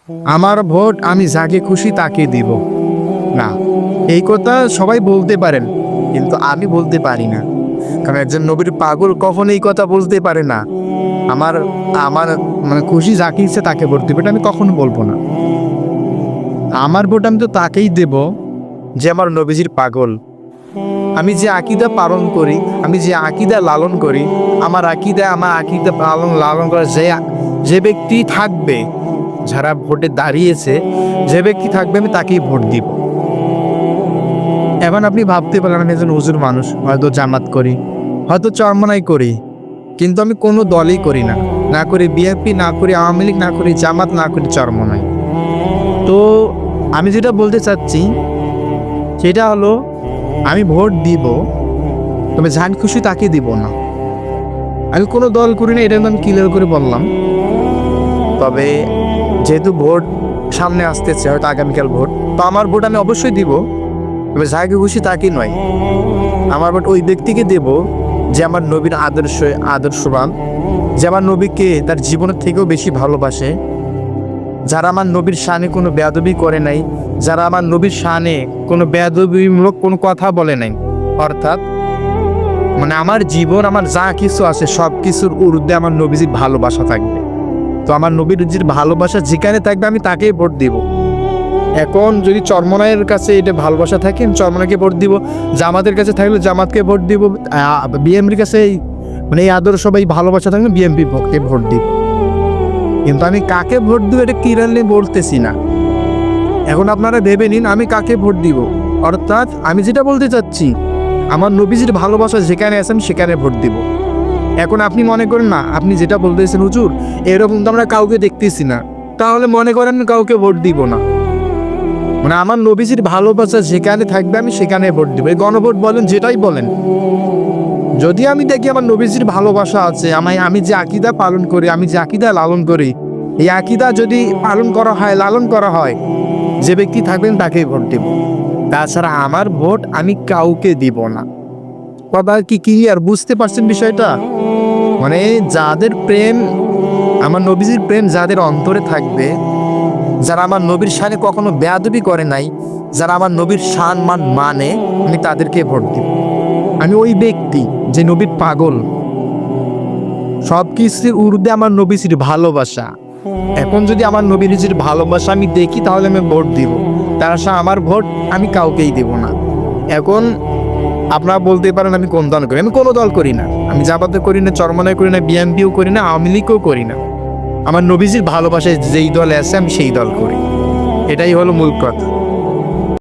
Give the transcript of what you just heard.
আমার ভোট আমি যাকে খুশি তাকে দিব না, এই কথা সবাই বলতে পারেন, কিন্তু আমি বলতে পারি না। কারণ একজন নবীর পাগল কখনো এই কথা বলতে পারে না, আমার আমার মানে খুশি যাকে ইচ্ছে তাকে ভোট দেবে, এটা আমি কখনো বলবো না। আমার ভোট আমি তো তাকেই দেব যে আমার নবীজির পাগল। আমি যে আকীদা পালন করি, আমি যে আকীদা লালন করি, আমার আকীদা পালন লালন করা যে ব্যক্তি থাকবে, যারা ভোটে দাঁড়িয়েছে যে ব্যক্তি থাকবে আমি তাকেই ভোট দিব। এখন আপনি ভাবতে পারেন আমি একজন হুজুর মানুষ, হয়তো জামাত করি, হয়তো চরমনাই করি, কিন্তু আমি কোনো দলই করি না, না করি বিএনপি, না করি আওয়ামী লীগ, না করি জামাত, না করি চরমনাই। তো আমি যেটা বলতে চাচ্ছি সেটা হলো আমি ভোট দিব, তবে যান খুশি তাকে দিব না। আমি কোনো দল করি না, এটা আমি ক্লিয়ার করে বললাম। তবে যেহেতু ভোট সামনে আসতেছে, হয়তো আগামীকাল ভোট, তো আমার ভোট আমি অবশ্যই দিব, তবে যাকে খুশি তাকে নয়। আমার ভোট ওই ব্যক্তিকে দেব যে আমার নবীর আদর্শবান, যে আমার নবীকে তার জীবনের থেকেও বেশি ভালোবাসে, যারা আমার নবীর শানে কোনো বেয়াদবি করে নাই, যারা আমার নবীর শানে কোনো বেয়াদবিমূলক কোনো কথা বলে নাই। অর্থাৎ মানে আমার জীবন, আমার যা কিছু আছে সব কিছুর ঊর্ধ্বে আমার নবীজির ভালোবাসা থাকবে। তো আমার নবীজির ভালোবাসা যেখানে থাকবে আমি তাকেই ভোট দিব। এখন যদি চরমনাইয়ের কাছে এটা ভালোবাসা থাকে আমি চরমনাইকে ভোট দিব, জামাতের কাছে থাকলে জামাতকে ভোট দিব, বিএমপির কাছে মানে এই আদর্শ বা এই ভালোবাসা থাকলে বিএমপিকে ভোট দিব। কিন্তু আমি কাকে ভোট দিব এটা ক্লিয়ারলি বলতেছি না। এখন আপনারা ভেবে নিন আমি কাকে ভোট দিব। অর্থাৎ আমি যেটা বলতে চাচ্ছি, আমার নবীজির ভালোবাসা যেখানে আছে আমি সেখানে ভোট দিব। এখন আপনি মনে করেন না, আপনি যেটা বলতেছেন হুজুর এরকম তো আমরা কাউকে দেখতেছি না, তাহলে মনে করেন কাউকে ভোট দিব না। মানে আমার নবীজির ভালোবাসা যেখানে থাকবে আমি সেখানে ভোট দিব। এই গণভোট বলেন, যেটাই বলেন, যদি আমি দেখি আমার নবীজির ভালোবাসা আছে, আমি যে আকীদা পালন করি, আমি যে আকীদা লালন করি, এই আকীদা যদি পালন করা হয়, লালন করা হয়, যে ব্যক্তি থাকবেন তাকেই ভোট দিব। তাছাড়া আমার ভোট আমি কাউকে দিব না। কথা কি ক্লিয়ার? বুঝতে পারছেন বিষয়টা? মানে যাদের প্রেম, আমার নবীজির প্রেম যাদের অন্তরে থাকবে, যারা আমার নবীর শানে কখনো বেয়াদবি করে নাই, যারা আমার নবীর শান মানে আমি তাদেরকে ভোট দিব। আমি ওই ব্যক্তি যে নবীর পাগল, সব কিছুর ঊর্ধ্বে আমার নবীজির ভালোবাসা। এখন যদি আমার নবীজির ভালোবাসা আমি দেখি তাহলে আমি ভোট দিব, তাছাড়া আমার ভোট আমি কাউকেই দেব না। এখন আপনারা বলতে পারেন আমি কোন দল করি, আমি কোনো দল করি না। আমি জামাতে করি না, চরমনাই করি না, বিএনপিও করি না, আওয়ামী লীগও করি না। আমার নবীজির ভালোবাসায় যেই দল আছে আমি সেই দল করি, এটাই হলো মূল কথা।